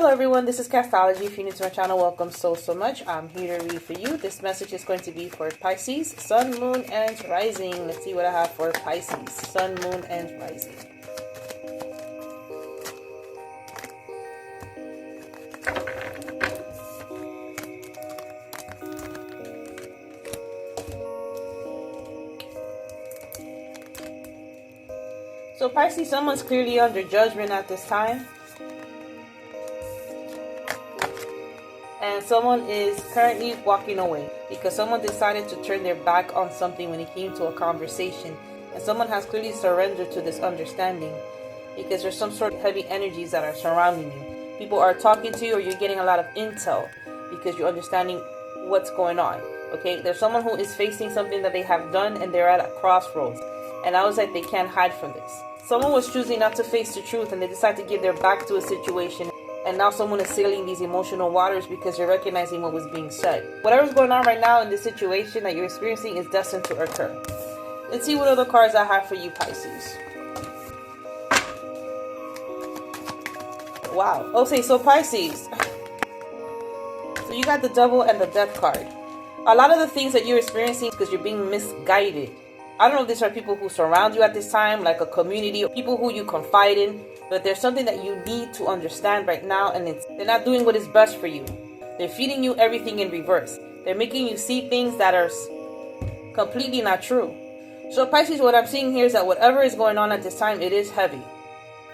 Hello everyone, this is Castology. If you're new to my channel, welcome so much. I'm here to read for you. This message is going to be for Pisces, Sun, Moon, and Rising. Let's see what I have for Pisces, Sun, Moon, and Rising. So Pisces, someone's clearly under judgment at this time. And someone is currently walking away because someone decided to turn their back on something when it came to a conversation. And someone has clearly surrendered to this understanding because there's some sort of heavy energies that are surrounding you. People are talking to you, or you're getting a lot of intel because you're understanding what's going on. Okay, there's someone who is facing something that they have done and they're at a crossroads. And I was like, they can't hide from this. Someone was choosing not to face the truth and they decide to give their back to a situation. And now someone is sailing these emotional waters because you're recognizing what was being said. Whatever's going on right now in this situation that you're experiencing is destined to occur. Let's see what other cards I have for you, Pisces. Wow. Okay, so Pisces. So you got the Devil and the Death card. A lot of the things that you're experiencing because you're being misguided. I don't know if these are people who surround you at this time, like a community, or people who you confide in. But there's something that you need to understand right now, and they're not doing what is best for you. They're feeding you everything in reverse. They're making you see things that are completely not true. So Pisces, what I'm seeing here is that whatever is going on at this time, it is heavy.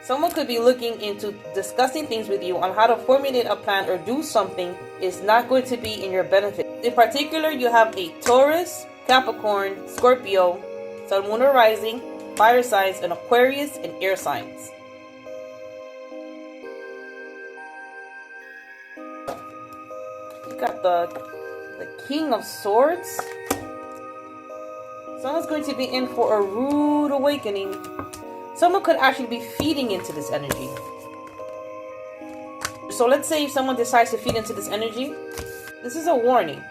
Someone could be looking into discussing things with you on how to formulate a plan or do something is not going to be in your benefit. In particular, you have a Taurus, Capricorn, Scorpio, Sun, Moon, or Rising, fire signs, and Aquarius and air signs. Got the King of Swords. Someone's going to be in for a rude awakening. Someone could actually be feeding into this energy. So let's say if someone decides to feed into this energy, this is a warning.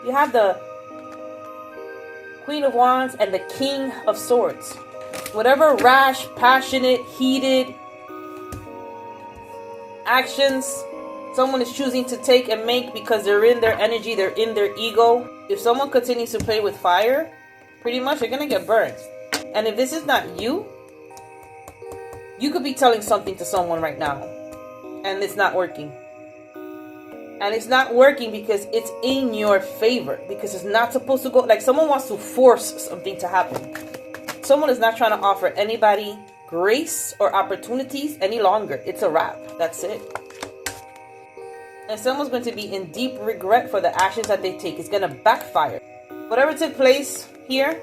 You have the Queen of Wands and the King of Swords. Whatever rash, passionate, heated actions someone is choosing to take and make because they're in their energy, they're in their ego. If someone continues to play with fire, pretty much they're going to get burned. And if this is not you, you could be telling something to someone right now and it's not working. And it's not working because it's in your favor, because it's not supposed to go, like someone wants to force something to happen. Someone is not trying to offer anybody grace or opportunities any longer. It's a wrap. That's it. And someone's going to be in deep regret for the actions that they take. It's going to backfire. Whatever took place here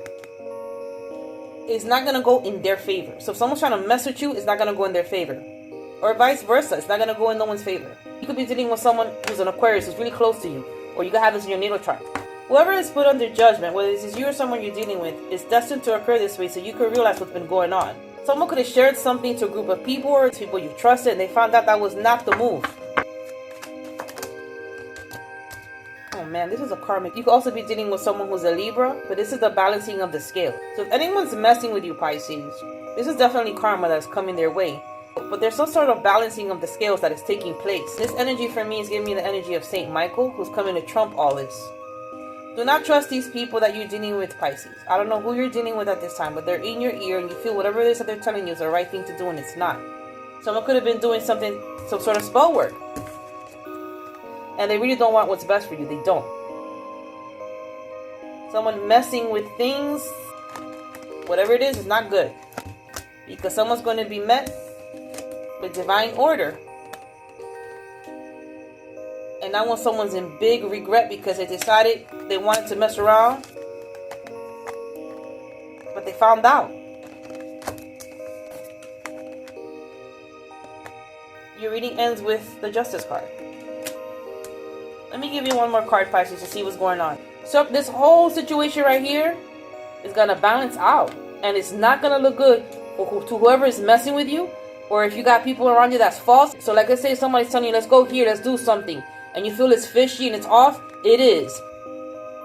is not going to go in their favor. So if someone's trying to mess with you, it's not going to go in their favor. Or vice versa. It's not going to go in no one's favor. You could be dealing with someone who's an Aquarius, who's really close to you. Or you could have this in your natal chart. Whoever is put under judgment, whether this is you or someone you're dealing with, is destined to occur this way so you can realize what's been going on. Someone could have shared something to a group of people or to people you trusted, and they found out that was not the move. Oh man, this is a karmic. You could also be dealing with someone who's a Libra, but this is the balancing of the scale. So if anyone's messing with you, Pisces, this is definitely karma that's coming their way. But there's some sort of balancing of the scales that is taking place. This energy for me is giving me the energy of Saint Michael, who's coming to trump all this. Do not trust these people that you're dealing with, Pisces. I don't know who you're dealing with at this time, but they're in your ear and you feel whatever it is that they're telling you is the right thing to do and it's not. Someone could have been doing something, some sort of spell work. And they really don't want what's best for you. They don't. Someone messing with things, whatever it is not good. Because someone's going to be met with divine order. And now when someone's in big regret because they decided they wanted to mess around, but they found out. Your reading ends with the Justice card. Let me give you one more card, Pisces, to see what's going on. So this whole situation right here is going to balance out. And it's not going to look good to whoever is messing with you. Or if you got people around you that's false. So like I say, somebody's telling you, let's go here, let's do something. And you feel it's fishy and it's off. It is.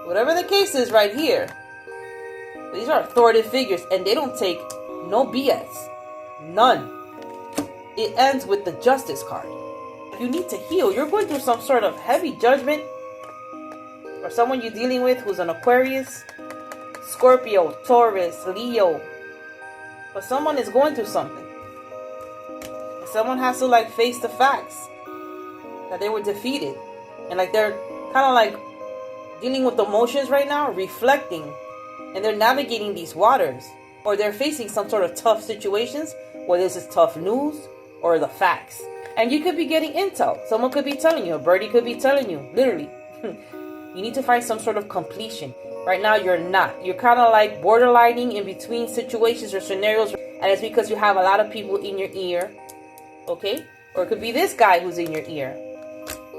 Whatever the case is right here. These are authoritative figures. And they don't take no BS. None. It ends with the Justice card. like you need to heal. You're going through some sort of heavy judgment. Or someone you're dealing with who's an Aquarius, Scorpio, Taurus, Leo. But someone is going through something. Someone has to like face the facts that they were defeated. And like they're kind of like dealing with emotions right now, reflecting. And they're navigating these waters. Or they're facing some sort of tough situations, whether this is tough news or the facts. And you could be getting intel. Someone could be telling you, a birdie could be telling you, literally, you need to find some sort of completion. Right now, you're not. You're kind of like borderlining in between situations or scenarios. And it's because you have a lot of people in your ear. Okay? Or it could be this guy who's in your ear.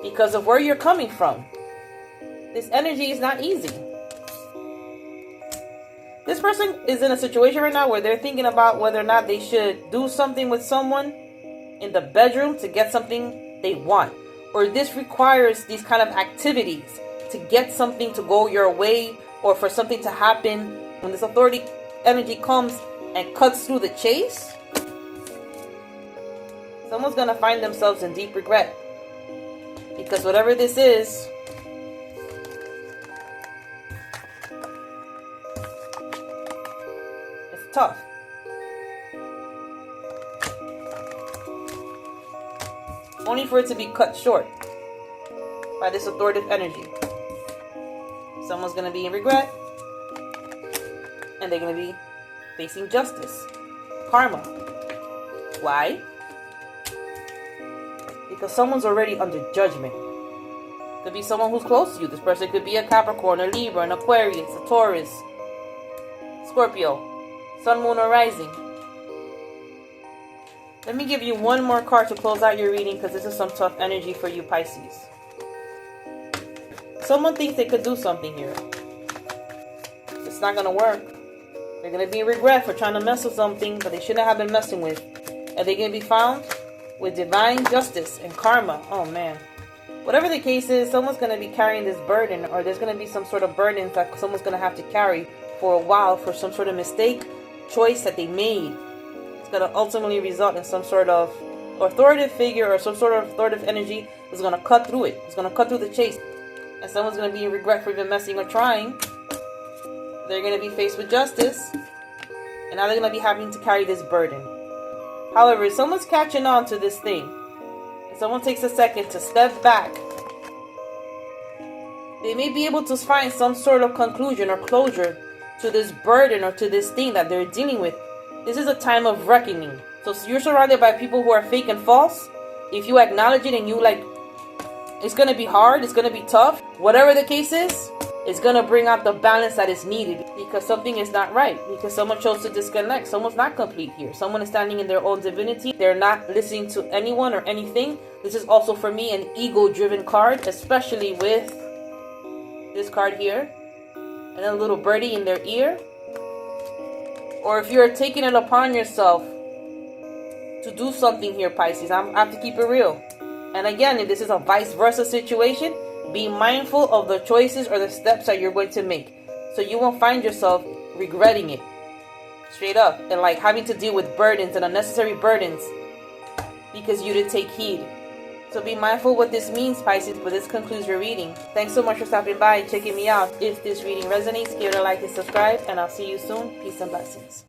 Because of where you're coming from. This energy is not easy. This person is in a situation right now where they're thinking about whether or not they should do something with someone in the bedroom to get something they want. Or this requires these kind of activities to get something to go your way or for something to happen. When this authority energy comes and cuts through the chase, someone's going to find themselves in deep regret. Because whatever this is, it's tough. Only for it to be cut short by this authoritative energy. Someone's going to be in regret. And they're going to be facing justice. Karma. Why? Because someone's already under judgment. Could be someone who's close to you. This person could be a Capricorn, a Libra, an Aquarius, a Taurus, Scorpio, Sun, Moon, or Rising. Let me give you one more card to close out your reading because this is some tough energy for you, Pisces. Someone thinks they could do something here. It's not going to work. They're going to be in regret for trying to mess with something that they shouldn't have been messing with. And they're going to be found with divine justice and karma. Oh, man. Whatever the case is, someone's going to be carrying this burden, or there's going to be some sort of burden that someone's going to have to carry for a while for some sort of mistake, choice that they made. It's going to ultimately result in some sort of authoritative figure or some sort of authoritative energy that's going to cut through it. It's going to cut through the chase. And someone's going to be in regret for even messing or trying. They're going to be faced with justice. And now they're going to be having to carry this burden. However, if someone's catching on to this thing, and someone takes a second to step back, they may be able to find some sort of conclusion or closure to this burden or to this thing that they're dealing with. This is a time of reckoning. So you're surrounded by people who are fake and false. If you acknowledge it and you like, it's going to be hard, it's going to be tough. Whatever the case is, it's going to bring out the balance that is needed because something is not right. Because someone chose to disconnect. Someone's not complete here. Someone is standing in their own divinity. They're not listening to anyone or anything. This is also for me an ego-driven card, especially with this card here. And a little birdie in their ear. Or if you're taking it upon yourself to do something here, Pisces, I have to keep it real. And again, if this is a vice versa situation, be mindful of the choices or the steps that you're going to make. So you won't find yourself regretting it. Straight up. And like having to deal with burdens and unnecessary burdens because you didn't take heed. So be mindful what this means, Pisces, but this concludes your reading. Thanks so much for stopping by and checking me out. If this reading resonates, give it a like and subscribe, and I'll see you soon. Peace and blessings.